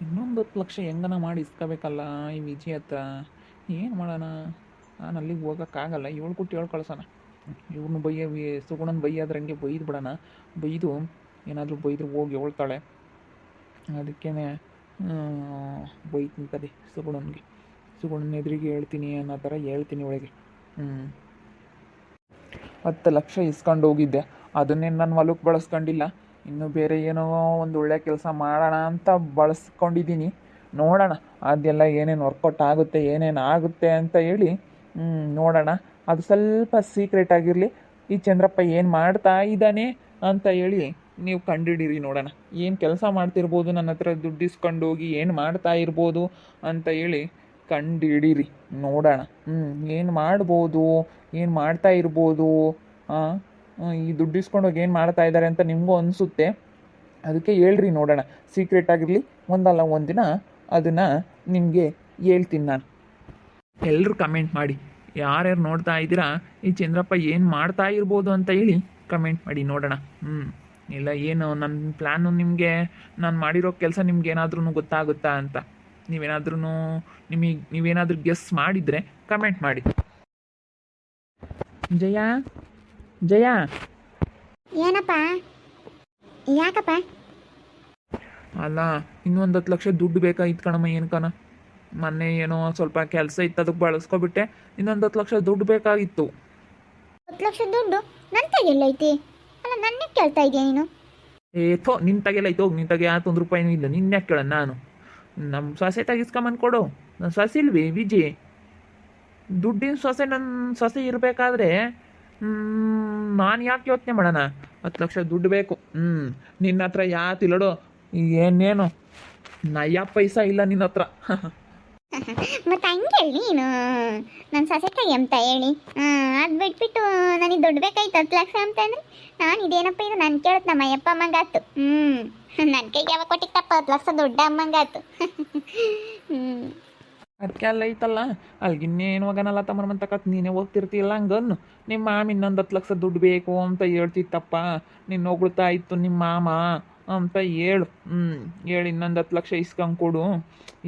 ಇನ್ನೊಂದು 10 ಲಕ್ಷ ಹೆಂಗನ ಮಾಡಿ ಇಸ್ಕೋಬೇಕಲ್ಲ ಈ ವಿಜಯ್ ಹತ್ರ. ಏನು ಮಾಡೋಣ? ನಾನು ಅಲ್ಲಿಗೆ ಹೋಗೋಕ್ಕಾಗಲ್ಲ. ಏಳು ಕೊಟ್ಟು ಏಳು ಕಳ್ಸೋಣ. ಇವ್ರನ್ನ ಸುಗುಣನ ಬೈಯಾದ್ರೆ ಹಂಗೆ ಬೈದು ಬಿಡೋಣ. ಬೈದು ಏನಾದರೂ ಬೈದ್ರೆ ಹೋಗಿ ಹೇಳ್ತಾಳೆ. ಅದಕ್ಕೇ ಬೈತೀನಿ ಕದೆ ಸುಗುಣನಿಗೆ. ಸುಗುಣನ ಎದುರಿಗೆ ಹೇಳ್ತೀನಿ ಅನ್ನೋ ಥರ ಹೇಳ್ತೀನಿ ಒಳಗೆ. 10 ಲಕ್ಷ ಇಸ್ಕೊಂಡು ಹೋಗಿದ್ದೆ, ಅದನ್ನೇನು ನಾನು ಹೊಲಕ್ಕೆ ಬಳಸ್ಕೊಂಡಿಲ್ಲ. ಇನ್ನು ಬೇರೆ ಏನೋ ಒಂದು ಒಳ್ಳೆ ಕೆಲಸ ಮಾಡೋಣ ಅಂತ ಬಳಸ್ಕೊಂಡಿದ್ದೀನಿ. ನೋಡೋಣ ಅದೆಲ್ಲ ಏನೇನು ವರ್ಕೌಟ್ ಆಗುತ್ತೆ ಏನೇನು ಆಗುತ್ತೆ ಅಂತ ಹೇಳಿ ನೋಡೋಣ. ಅದು ಸ್ವಲ್ಪ ಸೀಕ್ರೆಟ್ ಆಗಿರಲಿ. ಈ ಚಂದ್ರಪ್ಪ ಏನು ಮಾಡ್ತಾ ಇದ್ದಾನೆ ಅಂತ ಹೇಳಿ ನೀವು ಕಂಡುಹಿಡೀರಿ. ನೋಡೋಣ ಏನು ಕೆಲಸ ಮಾಡ್ತಿರ್ಬೋದು, ನನ್ನ ಹತ್ರ ದುಡ್ಡು ಇಸ್ಕೊಂಡು ಹೋಗಿ ಏನು ಮಾಡ್ತಾ ಇರ್ಬೋದು ಅಂತ ಹೇಳಿ ಕಂಡುಹಿಡೀರಿ. ನೋಡೋಣ ಏನು ಮಾಡ್ಬೋದು, ಏನು ಮಾಡ್ತಾ ಇರ್ಬೋದು. ಈ ದುಡ್ಡು ಇಸ್ಕೊಂಡೋಗಿ ಏನು ಮಾಡ್ತಾ ಇದ್ದಾರೆ ಅಂತ ನಿಮಗೂ ಅನಿಸುತ್ತೆ. ಅದಕ್ಕೆ ಹೇಳ್ರಿ ನೋಡೋಣ. ಸೀಕ್ರೆಟ್ ಆಗಿರಲಿ, ಒಂದಲ್ಲ ಒಂದಿನ ಅದನ್ನು ನಿಮಗೆ ಹೇಳ್ತೀನಿ ನಾನು. ಎಲ್ಲರೂ ಕಮೆಂಟ್ ಮಾಡಿ, ಯಾರ್ಯಾರು ನೋಡ್ತಾ ಇದ್ದೀರಾ ಈ ಚಂದ್ರಪ್ಪ ಏನು ಮಾಡ್ತಾ ಇರ್ಬೋದು ಅಂತ ಹೇಳಿ ಕಮೆಂಟ್ ಮಾಡಿ ನೋಡೋಣ. ಇಲ್ಲ ಏನು ನನ್ನ ಪ್ಲ್ಯಾನು ನಿಮಗೆ, ನಾನು ಮಾಡಿರೋ ಕೆಲಸ ನಿಮ್ಗೆ ಏನಾದ್ರೂ ಗೊತ್ತಾಗುತ್ತಾ ಅಂತ ನೀವೇನಾದರೂ ಗೆಸ್ ಮಾಡಿದರೆ ಕಮೆಂಟ್ ಮಾಡಿ. ಜಯ ಜಯ, ಏನಪ್ಪ? ಯಾಕಪ್ಪ? ಅಲ್ಲ, ಇನ್ನೊಂದು 10 ಲಕ್ಷ ದುಡ್ಡು ಬೇಕಾಗಿತ್ತು ಕಣಮ್ಮ. ಏನಕ್ಕನ ಮೊನ್ನೆ ಏನೋ ಸ್ವಲ್ಪ ಕೆಲಸ ಇತ್ತು, ಅದಕ್ಕೆ ಬಳಸ್ಕೊಬಿಟ್ಟೆ. ಇನ್ನೊಂದು 10 ಲಕ್ಷ ದುಡ್ಡು ಬೇಕಾಗಿತ್ತು. 10 ಲಕ್ಷ ದುಡ್ಡು ನನ್ನ ತೆಗೆಲ್ಲೈತಿ? ಅಲ್ಲ, ನನ್ನೇ ಕೇಳ್ತಾ ಇದೆಯಾ ನೀನು? ನಿನ್ನ ತಗೆಲ್ಲ ಐತೆ ಹೋಗಿ. ನಿನ್ನ ತಗೆ ಯಾಕೆ 1 ರೂಪಾಯಿನೂ ಇಲ್ಲ. ನಿನ್ಯಾಕೆ ಕೇಳ ನಾನು? ನಮ್ಮ ಸೊಸೆ ತೆಗಿಸ್ಕೊಂಬಂದು ಕೊಡು. ನನ್ನ ಸೊಸೆ ಇಲ್ವೇ ವಿಜಿ? ದುಡ್ಡಿನ ಸೊಸೆ ನನ್ನ ಸೊಸೆ ಇರಬೇಕಾದ್ರೆ ನಾನು ಯಾಕೆ ಯೋಚನೆ ಮಾಡೋಣ? 10 ಲಕ್ಷ ದುಡ್ಡು ಬೇಕು. ನಿನ್ನ ಹತ್ರ ಯಾತಿಲ್ಲಡೋ, ಏನೇನು ನಯ ಪೈಸಾ ಇಲ್ಲ ನಿನ್ನ ಹತ್ರ. ಮತ್ತೆ ಹಂಗೆ ಹೇಳಿ ನೀನು ನನ್ನ ಸೊಸೆ ಕೈ ಅಂತ ಹೇಳಿ. ಅದು ಬಿಟ್ಬಿಟ್ಟು ನನಗೆ ದುಡ್ಡು ಬೇಕಾಯ್ತು 10 ಲಕ್ಷ ಅಂತ ಅಂದರೆ ನಾನು ಇದೇನಪ್ಪ ಇದು ನಾನು ಕೇಳುತ್ತೆ ನಮ್ಮ ಅಯ್ಯಪ್ಪ ಅಮ್ಮಂಗಾತು. ನನ್ನ ಕೈಗೆ ಯಾವಾಗ ಕೊಟ್ಟಿತ್ತಪ್ಪ 10 ಲಕ್ಷ ದುಡ್ಡು ಅಮ್ಮಂಗಾತು. ಅದಕ್ಕೆ ಅಲ್ಲ ಐತಲ್ಲ, ಅಲ್ಲಿಗಿನ್ನೇನು ಹೋಗನಲ್ಲ ತಮ್ಮನ ಮಂತಕತ್ ನೀನೇ ಹೋಗ್ತಿರ್ತೀಯಲ್ಲ. ಹಂಗನ್ನು ನಿಮ್ಮ ಮಾಮ ಇನ್ನೊಂದು 10 ಲಕ್ಷ ದುಡ್ಡು ಬೇಕು ಅಂತ ಹೇಳ್ತಿತ್ತಪ್ಪ. ನಿನ್ನ ಹೊಗಳ್ತಾ ಇತ್ತು ನಿಮ್ಮ ಮಾಮ ಅಂತ ಹೇಳು. ಹೇಳಿ ಇನ್ನೊಂದು 10 ಲಕ್ಷ ಇಸ್ಕೊಂಡು ಕೊಡು.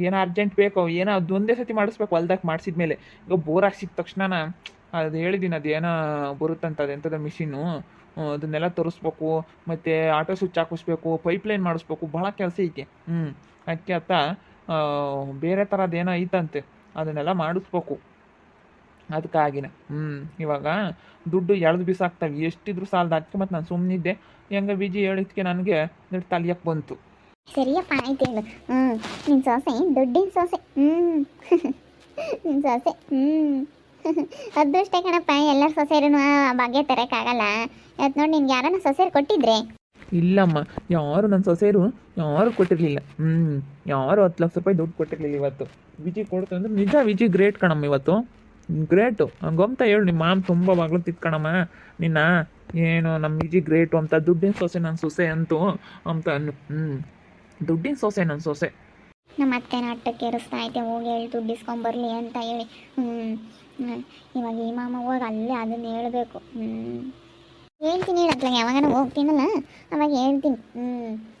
ಏನೋ ಅರ್ಜೆಂಟ್ ಬೇಕು, ಏನೋ ಅದು ಒಂದೇ ಸತಿ ಮಾಡಿಸ್ಬೇಕು. ಹೊಲ್ದಾಗ ಮಾಡಿಸಿದ್ಮೇಲೆ ಈಗ ಬೋರಾಗಿ ಸಿಕ್ಕ ತಕ್ಷಣ ಅದು ಹೇಳಿದ್ದೀನಿ, ಅದೇನೋ ಬರುತ್ತಂತ ಅದೆಂಥದ್ದು ಮಿಷಿನ್ನು, ಅದನ್ನೆಲ್ಲ ತರಿಸ್ಬೇಕು. ಮತ್ತು ಆಟೋ ಸ್ವಿಚ್ ಹಾಕಿಸ್ಬೇಕು, ಪೈಪ್ಲೈನ್ ಮಾಡಿಸ್ಬೇಕು, ಭಾಳ ಕೆಲಸ ಐತೆ. ಅದಕ್ಕೆ ಅತ್ತ ಬೇರೆ ಥರದ್ದೇನೋ ಐತಂತೆ, ಅದನ್ನೆಲ್ಲ ಮಾಡಿಸ್ಬೇಕು. ಅದಕ್ಕಾಗಿನ ಇವಾಗ ದುಡ್ಡು ಎಳ್ದು ಬಿಸಾಕ್ತವೆ, ಎಷ್ಟಿದ್ರು ಸಾಲದ. ಅದಕ್ಕೆ ಮತ್ತು ನಾನು ಸುಮ್ಮನಿದ್ದೆ. ಹೆಂಗೆ ವಿಜಿ ಹೇಳಿದ್ಕೆ ನನಗೆ ತಲಿಯಕ್ಕೆ ಬಂತು. ಸರಿಯಪ್ಪ, ಆಯ್ತು ಹೇಳು. ನಿನ್ನ ಸೊಸೆ ದುಡ್ಡಿನ ಸೊಸೆ. ನಿನ್ನ ಸೊಸೆ ಅದೃಷ್ಟ ಕಣಪ್ಪ. ಎಲ್ಲರ ಸೊಸೆರೂ ಭಾಗ್ಯ ತರೋಕ್ಕಾಗಲ್ಲ. ಇವತ್ತು ನೋಡಿ ನಿನ್ಗೆ ಯಾರನ್ನ ಸೊಸೆರು ಕೊಟ್ಟಿದ್ರೆ? ಇಲ್ಲಮ್ಮ, ಯಾರು ನನ್ನ ಸೊಸೆಯರು ಯಾರು ಕೊಟ್ಟಿರಲಿಲ್ಲ. ಯಾರು 10 ಲಕ್ಷ ರೂಪಾಯಿ ದುಡ್ಡು ಕೊಟ್ಟಿರಲಿಲ್ಲ ಇವತ್ತು. ವಿಜಿ ಕೊಡ್ತು ಅಂದ್ರೆ ನಿಜ ವಿಜಿ ಗ್ರೇಟ್ ಕಣಮ್ಮ. ಇವತ್ತು ಗ್ರೇಟು. ಹಂಗಂತ ಹೇಳು ನಿಮ್ಮ ಮಾಮ ತುಂಬ ಬಾಗ್ಲು ತಿತ್ಕಣಮ್ಮ ನಿನ್ನ. ಏನು ನಮ್ಮ ವಿಜಿ ಗ್ರೇಟು ಅಂತ. ದುಡ್ಡಿನ ಸೊಸೆ ನನ್ನ ಸೊಸೆ ಅಂತೂ ಅಂತ ಅನ್ನು. ದುಡ್ಡಿನ ಸೊಸೆ ನನ್ನ ಸೊಸೆ. ನಮ್ಮ ಅತ್ತೆ ನಾಟಕ್ಕೆ ಏರಿಸ್ತಾ ಐತೆ, ಹೋಗಿ ಹೇಳಿ ದುಡ್ಡು ಇಸ್ಕೊಂಬರ್ಲಿ ಅಂತ ಹೇಳಿ. ಇವಾಗ ಈ ಮಾಮ ಹೋಗಿ ಅಲ್ಲೇ ಅದನ್ನು ಹೇಳಬೇಕು. ಹೇಳ್ತೀನಿ ಹೇಳತ್ಲಾಗ, ಯಾವಾಗ ಹೋಗ್ತೀನಲ್ಲ ಅವಾಗ ಹೇಳ್ತೀನಿ.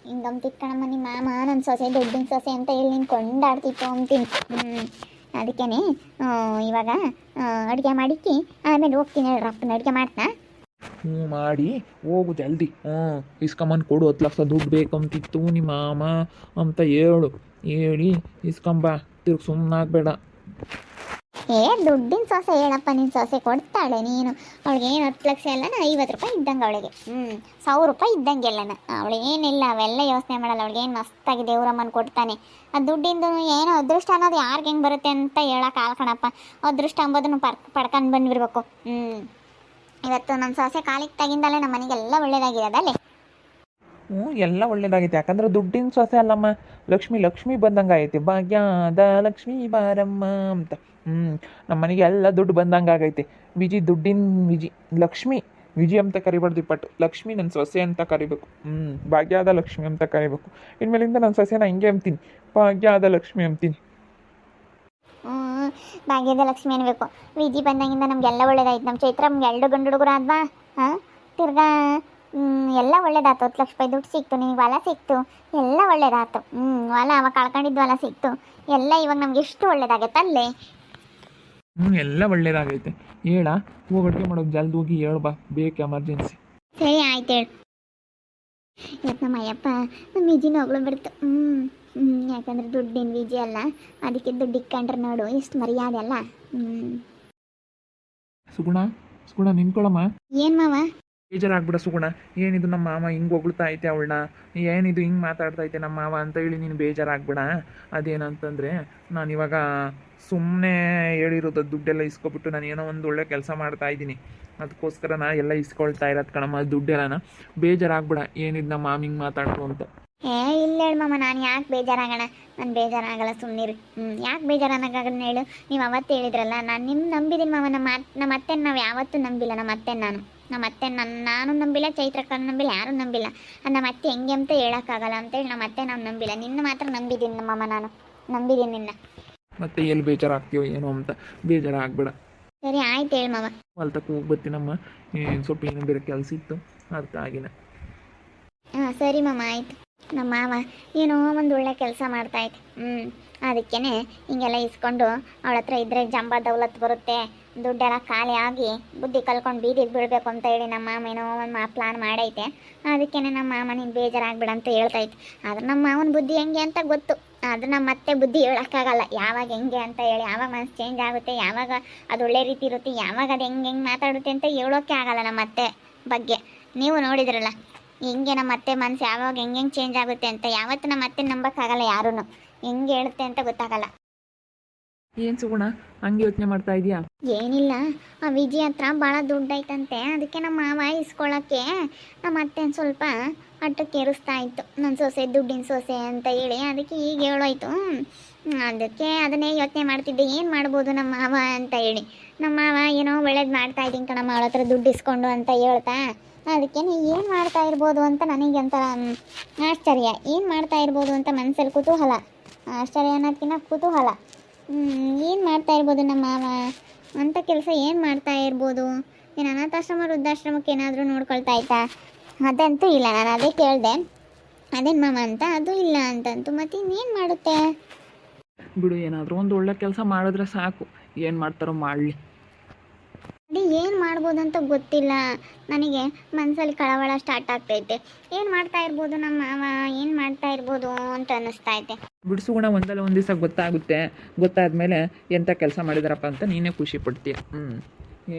ಹಿಂಗಂತಿಕ್ಕಣಮ್ಮ ನಿಮ್ಮ ಮಾಮ ನನ್ನ ಸೊಸೆ ದುಡ್ಡಿನ ಸೊಸೆ ಅಂತ ಹೇಳಿ ನೀನು ಕೊಂಡಾಡ್ತಿತ್ತು ಅಂತೀನಿ. ಅದಕ್ಕೇ ಇವಾಗ ಅಡುಗೆ ಮಾಡಿಕ್ಕಿ ಆಮೇಲೆ ಹೋಗ್ತೀನಿ ಹೇಳ್ರಿ. ಅಪ್ಪನ ಅಡುಗೆ ಮಾಡ್ತಾ ಮಾಡಿ ಹೋಗು ಜಲ್ದಿ. ಇಸ್ಕೊಂಬಂದು ಕೊಡು. 10 ಲಕ್ಷ ದುಡ್ಡು ಬೇಕಂತಿತ್ತು ನಿಮ್ಮ ಮಾಮ ಅಂತ ಹೇಳಿ ಇಸ್ಕೊಂಬ. ತಿರ್ಗಿ ಸುಮ್ಮನಾಗಬೇಡ. ದುಡ್ಡಿನ ಸೊಸೆ ಹೇಳಪ್ಪ. ನಿನ್ನ ಸೊಸೆ ಕೊಡ್ತಾಳೆ ನೀನು. ಅವಳಿಗೆ ಏನು 10 ಲಕ್ಷ ಎಲ್ಲನ 50 ರೂಪಾಯಿ ಇದ್ದಂಗೆ ಅವಳಿಗೆ. 1000 ರೂಪಾಯಿ ಇದ್ದಂಗೆಲ್ಲನ ಅವಳಿಗೇನಿಲ್ಲ. ಅವೆಲ್ಲ ಯೋಚನೆ ಮಾಡಲ್ಲ. ಅವಳಿಗೇನು ಮಸ್ತಾಗಿ ದೇವ್ರಮ್ಮನ ಕೊಡ್ತಾನೆ. ಆ ದುಡ್ಡಿಂದು ಏನೋ ಅದೃಷ್ಟ ಅನ್ನೋದು ಯಾರಿಗೆ ಹೆಂಗೆ ಬರುತ್ತೆ ಅಂತ ಹೇಳೋಕೆ ಕಣಪ್ಪ. ಅದೃಷ್ಟ ಅಂಬೋದನ್ನು ಪಡ್ಕೊಂಡು ಬಂದುಬಿಡ್ಬೇಕು. ಇವತ್ತು ನಮ್ಮ ಸೊಸೆ ಕಾಲಿಗೆ ತಗಿಂದಲೇ ನಮ್ಮ ಮನೆಗೆಲ್ಲ ಒಳ್ಳೇದಾಗಿರೋದಲ್ಲೇ. ಎಲ್ಲ ಒಳ್ಳೇದಾಗೈತೆ. ಯಾಕಂದ್ರೆ ದುಡ್ಡಿನ ಸೊಸೆ ಅಲ್ಲಮ್ಮ, ಲಕ್ಷ್ಮಿ ಬಂದಂಗೆ ಆಗೈತೆ. ಭಾಗ್ಯದ ಲಕ್ಷ್ಮೀ ಬಾರಮ್ಮ ಅಂತ. ನಮ್ಮ ಮನೆಗೆ ಎಲ್ಲ ದುಡ್ಡು ಬಂದಂಗೆ ಆಗೈತೆ. ದುಡ್ಡಿನ ಲಕ್ಷ್ಮಿ ವಿಜಿ ಅಂತ ಕರಿಬಾರ್ದು. ಲಕ್ಷ್ಮಿ ನನ್ನ ಸೊಸೆ ಅಂತ ಕರಿಬೇಕು. ಭಾಗ್ಯದ ಲಕ್ಷ್ಮಿ ಅಂತ ಕರಿಬೇಕು. ಇನ್ಮೇಲಿಂದ ನನ್ನ ಸೊಸೆನ ಹಿಂಗೆ ಅಂತೀನಿ, ಭಾಗ್ಯದ ಲಕ್ಷ್ಮಿ ಅಂತೀನಿ. ಭಾಗ್ಯದ ಲಕ್ಷ್ಮಿ ಅನ್ಬೇಕು. ವಿಜಿ ಬಂದಾಗಿಂದ ನಮಗೆಲ್ಲ ಒಳ್ಳೇದಾಯ್ತು. ನಮ್ಮ ಚೈತ್ರ ನಮ್ಗೆ 2 ಗಂಡು ಹುಡುಗರು ಆದ್ವಾ. ತಿರ್ಗಾ ಎಲ್ಲ ಒಳ್ಳೇದಾಯ್ತು. 10 ಲಕ್ಷ ರೂಪಾಯಿ ದುಡ್ಡು ಸಿಕ್ತು, ನಿನಗೆ ಹೊಲ ಸಿಕ್ತು, ಎಲ್ಲ ಒಳ್ಳೇದಾಯ್ತು. ಹೊಲ ಅವಾಗ ಕಳ್ಕೊಂಡಿದ್ದು ಹೊಲ ಸಿಕ್ತು, ಎಲ್ಲ ಇವಾಗ ನಮ್ಗೆ ಎಷ್ಟು ಒಳ್ಳೇದಾಗತ್ತೆ ಅಲ್ಲೇ. ಎಲ್ಲ ಒಳ್ಳೇದಾಗೈತೆ. ಹೇಳ, ಹೋಗಿ ಅಡುಗೆ ಮಾಡೋದು ಜಲ್ದಿ ಹೋಗಿ ಹೇಳು ಬಾ, ಬೇಕು ಎಮರ್ಜೆನ್ಸಿ. ಸರಿ ಆಯ್ತು ಹೇಳು. ಇವತ್ತು ನಮ್ಮ ಅಯ್ಯಪ್ಪ ನಮ್ಮ ವಿಜಿನ ಒಬ್ಳು ಬಿಡ್ತು. ಯಾಕಂದ್ರೆ ದುಡ್ಡಿನ ವಿಜಿ ಅಲ್ಲ, ಅದಕ್ಕೆ ದುಡ್ಡು ಇಕ್ಕೊಂಡ್ರೆ ನೋಡು ಎಷ್ಟು ಮರ್ಯಾದೆ ಅಲ್ಲ. ಸುಗುಣ ಸುಗುಣ ನಿಂತ್ಕೊಳಮ್ಮ. ಏನು ಮಾವ? ಬೇಜಾರಾಗ್ಬಿಡ ಸುಗುಣ. ಏನಿದು ನಮ್ಮ ಮಾವ ಹಿಂಗೆ ಹೊಗಳ್ತಾ ಐತೆ ಅವಳನ್ನ, ಏನಿದು ಹಿಂಗೆ ಮಾತಾಡ್ತಾ ಐತೆ ನಮ್ಮ ಮಾವ ಅಂತ ಹೇಳಿ ನೀನು ಬೇಜಾರಾಗ್ಬಿಡ. ಅದೇನಂತಂದರೆ ನಾನು ಇವಾಗ ಸುಮ್ಮನೆ ಹೇಳಿರೋದು ದುಡ್ಡೆಲ್ಲ ಇಸ್ಕೊಬಿಟ್ಟು ನಾನು ಏನೋ ಒಂದು ಒಳ್ಳೆ ಕೆಲಸ ಮಾಡ್ತಾ ಇದ್ದೀನಿ, ಅದಕ್ಕೋಸ್ಕರ ನಾ ಎಲ್ಲ ಇಸ್ಕೊಳ್ತಾ ಇರೋದು ಕಣಮ್ಮ ದುಡ್ಡೆಲ್ಲನ. ಬೇಜಾರಾಗ್ಬಿಡ, ಏನಿದು ನಮ್ಮ ಮಾಮ ಹಿಂಗೆ ಮಾತಾಡ್ತು ಅಂತ. ಇಲ್ಲ ಹೇಳು ಮಾಮ, ನಾನು ಯಾಕೆ ಬೇಜಾರಾಗೋಣ? ನಾನು ಬೇಜಾರಾಗಲ್ಲ, ಸುಮ್ಮನಿರು. ಯಾಕೆ ಬೇಜಾರಾಗಲ್ಲ ಹೇಳು? ನೀವು ಅವತ್ತು ಹೇಳಿದ್ರಲ್ಲ, ನಾನು ನಿಮ್ಮ ನಂಬಿದ್ದೀನಿ ಮಾವ. ನಮ್ಮ ಅತ್ತೆನ ನಾವು ಯಾವತ್ತೂ ನಂಬಿಲ್ಲ. ನಮ್ಮ ಅತ್ತೆ ನಾನು ನಂಬಿಲ್ಲ, ಚೈತ್ರಕ್ಕ ನಂಬಿಲ್ಲ, ಯಾರೂ ನಂಬಿಲ್ಲ. ನಮ್ಮ ಅತ್ತೆ ಹೆಂಗೆ ಅಂತ ಹೇಳೋಕ್ಕಾಗಲ್ಲ ಅಂತೇಳಿ ನಮ್ಮ ಅತ್ತೆ ನಾವು ನಂಬಿಲ್ಲ. ನಿನ್ನ ಮಾತ್ರ ನಂಬಿದ್ದೀನಿ ಮಾಮ, ನಾನು ನಂಬಿದ್ದೀನಿ ನಿನ್ನ. ಮತ್ತೆ ಎಲ್ಲಿ ಬೇಜಾರಾಗ್ತೀವೋ ಏನೋ ಅಂತ ಬೇಜಾರಾಗ್ಬೇಡ. ಸರಿ ಆಯ್ತು ಹೇಳು ಮಾವ. ಹೊಲ್ತಕ್ಕೆ ಹೋಗಿ ಬರ್ತೀನಮ್ಮ, ಸ್ವಲ್ಪ ಏನೋ ಬೇರೆ ಕೆಲಸ ಇತ್ತು ಅದಕ್ಕಾಗಿನ. ಹಾಂ ಸರಿ ಮಾಮ ಆಯಿತು. ನಮ್ಮ ಮಾವ ಏನೋ ಒಂದು ಒಳ್ಳೆ ಕೆಲಸ ಮಾಡ್ತಾಯಿದ್ದೆ. ಅದಕ್ಕೇ ಹಿಂಗೆಲ್ಲ ಇಸ್ಕೊಂಡು ಅವಳ ಹತ್ರ ಇದ್ದರೆ ಜಂಬ ದೌಲತ್ ಬರುತ್ತೆ, ದುಡ್ಡೆಲ್ಲ ಖಾಲಿ ಆಗಿ ಬುದ್ಧಿ ಕಲ್ಕೊಂಡು ಬೀದಿಗೆ ಬೀಳಬೇಕು ಅಂತ ಹೇಳಿ ನಮ್ಮ ಮಾಮ ಏನೋ ಒಂದು ಪ್ಲಾನ್ ಮಾಡೈತೆ. ಅದಕ್ಕೇ ನಮ್ಮ ಮಾಮ ನೀನು ಬೇಜಾರಾಗ್ಬಿಡ ಅಂತ ಹೇಳ್ತೈತೆ. ಆದ್ರೆ ನಮ್ಮ ಮಾವನ ಬುದ್ಧಿ ಹೆಂಗೆ ಅಂತ ಗೊತ್ತು, ಅದು ನಮ್ಮ ಮತ್ತೆ ಬುದ್ಧಿ ಹೇಳೋಕ್ಕಾಗಲ್ಲ ಯಾವಾಗ ಹೆಂಗೆ ಅಂತ ಹೇಳಿ. ಯಾವಾಗ ಮನಸ್ಸು ಚೇಂಜ್ ಆಗುತ್ತೆ, ಯಾವಾಗ ಅದು ಒಳ್ಳೆ ರೀತಿ ಇರುತ್ತೆ, ಯಾವಾಗ ಅದು ಹೆಂಗೆ ಮಾತಾಡುತ್ತೆ ಅಂತ ಹೇಳೋಕ್ಕೆ ಆಗಲ್ಲ ನಮ್ಮ ಅತ್ತೆ ಬಗ್ಗೆ. ನೀವು ನೋಡಿದ್ರಲ್ಲ ಹೆಂಗೆ ನಮ್ಮ ಅತ್ತೆ ಮನಸ್ಸು ಯಾವಾಗ ಹೆಂಗೆ ಚೇಂಜ್ ಆಗುತ್ತೆ ಅಂತ. ಯಾವತ್ತು ನಮ್ಮ ಅತ್ತೆ ನಂಬೋಕ್ಕಾಗಲ್ಲ, ಯಾರೂ ಹೆಂಗೆ ಹೇಳುತ್ತೆ ಅಂತ ಗೊತ್ತಾಗಲ್ಲ. ಏನು ಸುಗುಣ ಹಂಗೆ ಯೋಚನೆ ಮಾಡ್ತಾ ಇದೀಯಾ? ಏನಿಲ್ಲ, ಆ ವಿಜಯ್ ಹತ್ರ ಭಾಳ ದುಡ್ಡು ಐತಂತೆ. ಅದಕ್ಕೆ ನಮ್ಮ ಮಾವ ಇಸ್ಕೊಳ್ಳೋಕ್ಕೆ ನಮ್ಮ ಅತ್ತೆ ಸ್ವಲ್ಪ ಅಟ್ಟಕ್ಕೆ ಏರಿಸ್ತಾ ಇತ್ತು. ನನ್ನ ಸೊಸೆ ದುಡ್ಡಿನ ಸೊಸೆ ಅಂತ ಹೇಳಿ, ಅದಕ್ಕೆ ಈಗ ಹೇಳೋಯ್ತು. ಅದಕ್ಕೆ ಅದನ್ನೇ ಯೋಚನೆ ಮಾಡ್ತಿದ್ದೆ, ಏನು ಮಾಡ್ಬೋದು ನಮ್ಮ ಮಾವ ಅಂತ ಹೇಳಿ. ನಮ್ಮ ಮಾವ ಏನೋ ಒಳ್ಳೇದು ಮಾಡ್ತಾ ಇದ್ದೀನಿ ಕಣಮ್ಮ ಅವಳ ಹತ್ರ ದುಡ್ಡು ಇಸ್ಕೊಂಡು ಅಂತ ಹೇಳ್ತಾ. ಅದಕ್ಕೆ ಏನು ಮಾಡ್ತಾ ಇರ್ಬೋದು ಅಂತ ನನಗೆ ಒಂಥರ ಆಶ್ಚರ್ಯ. ಏನು ಮಾಡ್ತಾ ಇರ್ಬೋದು ಅಂತ ಮನಸ್ಸಲ್ಲಿ ಕುತೂಹಲ. ಆಶ್ಚರ್ಯ ಅನ್ನೋದಕ್ಕಿಂತ ಕುತೂಹಲ. ಏನು ಮಾಡ್ತಾ ಇರ್ಬೋದು ನಮ್ಮ ಮಾವ ಅಂಥ ಕೆಲಸ ಏನು ಮಾಡ್ತಾ ಇರ್ಬೋದು? ಏನು ಅನಾಥಾಶ್ರಮ ವೃದ್ಧಾಶ್ರಮಕ್ಕೆ ಏನಾದರೂ ನೋಡ್ಕೊಳ್ತಾ ಆಯ್ತಾ? ಅದಂತೂ ಇಲ್ಲ. ನಾನು ಅದೇ ಕೇಳಿದೆ, ಅದೇನು ಮಾಮ ಅಂತ. ಅದು ಇಲ್ಲ ಅಂತಂತು. ಮತ್ತೆ ಇನ್ನೇನು ಮಾಡುತ್ತೆ ಬಿಡು, ಏನಾದರೂ ಒಂದು ಒಳ್ಳೆ ಕೆಲಸ ಮಾಡಿದ್ರೆ ಸಾಕು, ಏನು ಮಾಡ್ತಾರೋ ಮಾಡಲಿ. ಅದೇ ಏನು ಮಾಡ್ಬೋದು ಅಂತ ಗೊತ್ತಿಲ್ಲ ನನಗೆ. ಮನಸ್ಸಲ್ಲಿ ಕಳವಳ ಸ್ಟಾರ್ಟ್ ಆಗ್ತೈತೆ. ಏನು ಮಾಡ್ತಾ ಇರ್ಬೋದು ನಮ್ಮ ಮಾವ, ಏನು ಮಾಡ್ತಾ ಇರ್ಬೋದು ಅಂತ ಅನ್ನಿಸ್ತಾ ಐತೆ. ಬಿಡಿಸುಗುಣ ಒಂದಲ್ಲ ಒಂದು ದಿವಸ ಗೊತ್ತಾಗುತ್ತೆ. ಗೊತ್ತಾದ್ಮೇಲೆ ಎಂಥ ಕೆಲಸ ಮಾಡಿದಾರಪ್ಪ ಅಂತ ನೀನೇ ಖುಷಿ ಪಡ್ತೀಯ.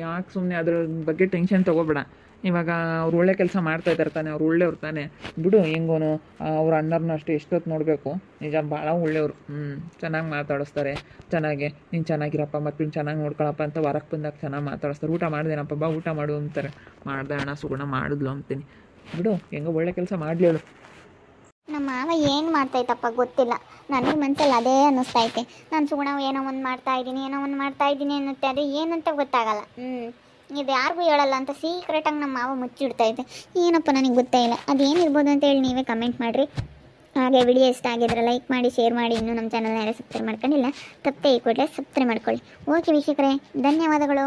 ಯಾಕೆ ಸುಮ್ಮನೆ ಅದ್ರ ಬಗ್ಗೆ ಟೆನ್ಷನ್ ತೊಗೋಬೇಡ. ಇವಾಗ ಅವ್ರು ಒಳ್ಳೆ ಕೆಲಸ ಮಾಡ್ತಾ ಇದ್ದಾರೆ ತಾನೆ, ಅವ್ರು ಒಳ್ಳೆಯವ್ರು ತಾನೆ. ಬಿಡು, ಹೆಂಗೋನು ಅವ್ರ ಅಣ್ಣರನ್ನ ಅಷ್ಟು ಎಷ್ಟೊತ್ತು ನೋಡಬೇಕು. ನಿಜ ಭಾಳ ಒಳ್ಳೆಯವರು. ಚೆನ್ನಾಗಿ ಮಾತಾಡಿಸ್ತಾರೆ. ಚೆನ್ನಾಗೆ ನೀನು ಚೆನ್ನಾಗಿರಪ್ಪ, ಮತ್ತು ನೀನು ಚೆನ್ನಾಗಿ ನೋಡ್ಕೊಳಪ್ಪ ಅಂತ ಹೊರಗೆ ಬಂದಾಗ ಚೆನ್ನಾಗಿ ಮಾತಾಡಿಸ್ತಾರೆ. ಊಟ ಮಾಡಿದೇನಪ್ಪ ಬಾ ಊಟ ಮಾಡು ಅಂತಾರೆ. ಮಾಡ್ದೆ ಅಣ್ಣ ಸುಗುಣ ಮಾಡಿದ್ಲು ಅಂತೀನಿ. ಬಿಡು, ಹೆಂಗೋ ಒಳ್ಳೆ ಕೆಲಸ ಮಾಡಲಿ ಹೇಳು. ನಮ್ಮ ಮಾವ ಏನು ಮಾಡ್ತೈತಪ್ಪ ಗೊತ್ತಿಲ್ಲ. ನನಗೆ ಮನಸ್ಸಲ್ಲಿ ಅದೇ ಅನ್ನಿಸ್ತೈತೆ. ನಾನು ಸುಗುಣ ಏನೋ ಒಂದು ಮಾಡ್ತಾಯಿದ್ದೀನಿ ಅನ್ನುತ್ತೆ. ಅದೇ ಏನಂತ ಗೊತ್ತಾಗಲ್ಲ. ಇದು ಯಾರಿಗೂ ಹೇಳಲ್ಲ ಅಂತ ಸೀಕ್ರೆಟಾಗಿ ನಮ್ಮ ಮಾವ ಮುಚ್ಚಿಡ್ತೈತೆ. ಏನಪ್ಪ ನನಗೆ ಗೊತ್ತೇ ಇಲ್ಲ. ಅದೇನಿರ್ಬೋದು ಅಂತ ಹೇಳಿ ನೀವೇ ಕಮೆಂಟ್ ಮಾಡಿರಿ. ಹಾಗೆ ವಿಡಿಯೋ ಇಷ್ಟ ಆಗಿದ್ರೆ ಲೈಕ್ ಮಾಡಿ, ಶೇರ್ ಮಾಡಿ. ಇನ್ನೂ ನಮ್ಮ ಚಾನಲ್ನ ಯಾರೇ ಸಬ್ಸ್ಕ್ರೈಬ್ ಮಾಡ್ಕೊಂಡಿಲ್ಲ, ತಪ್ಪೇ ಈ ಕೂಡಲೇ ಸಬ್ಸ್ಕ್ರೈಬ್ ಮಾಡ್ಕೊಳ್ಳಿ. ಓಕೆ ವೀಕ್ಷಕರೇ, ಧನ್ಯವಾದಗಳು.